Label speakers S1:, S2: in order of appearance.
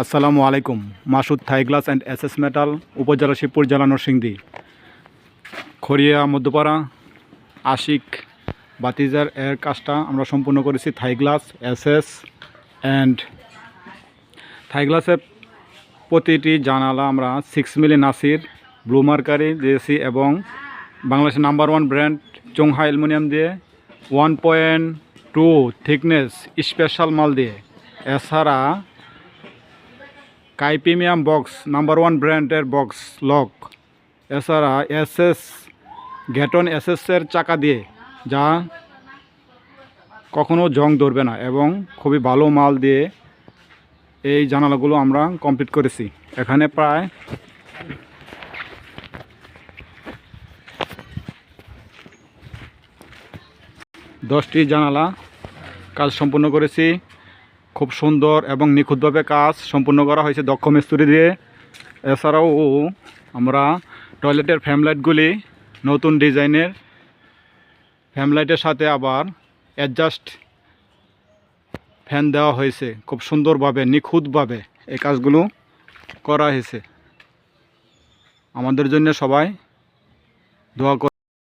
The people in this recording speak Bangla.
S1: আসসালামু আলাইকুম। Masud Thai glass and SS metal, উপজেলা শিবপুর, জেলা নরসিংদী, খড়িয়া মধ্যপাড়া, আশিক বাতিজার এর কাজটা আমরা সম্পূর্ণ করেছি। থাই গ্লাস, এসএস অ্যান্ড থাই গ্লাসের প্রতিটি জানালা আমরা 6 মিলি নাসির ব্লু মার্কারি দিয়েছি এবং বাংলাদেশের নাম্বার 1 ব্র্যান্ড চোংহা অ্যালুমিনিয়াম দিয়ে 1.2 থিকনেস স্পেশাল মাল দিয়ে, এছাড়া কাই প্রিমিয়াম বক্স নাম্বার 1 ব্র্যান্ডের বক্স লক, এছাড়া এসএস গ্যাটন এসএসের চাকা দিয়ে, যা কখনো জং ধরবে না এবং খুবই ভালো মাল দিয়ে এই জানালাগুলো আমরা কমপ্লিট করেছি। এখানে প্রায় 10টি জানালা কাজ সম্পূর্ণ করেছি। খুব সুন্দর এবং নিখুঁতভাবে কাজ সম্পূর্ণ করা হয়েছে দক্ষ মিস্ত্রি দিয়ে। এছাড়াও আমরা টয়লেটের ফ্যামলাইটগুলি নতুন ডিজাইনের ফ্যামলাইটের সাথে আবার অ্যাডজাস্ট ফ্যান দেওয়া হয়েছে। খুব সুন্দরভাবে নিখুঁতভাবে এই কাজগুলো করা হয়েছে। আমাদের জন্য সবাই দোয়া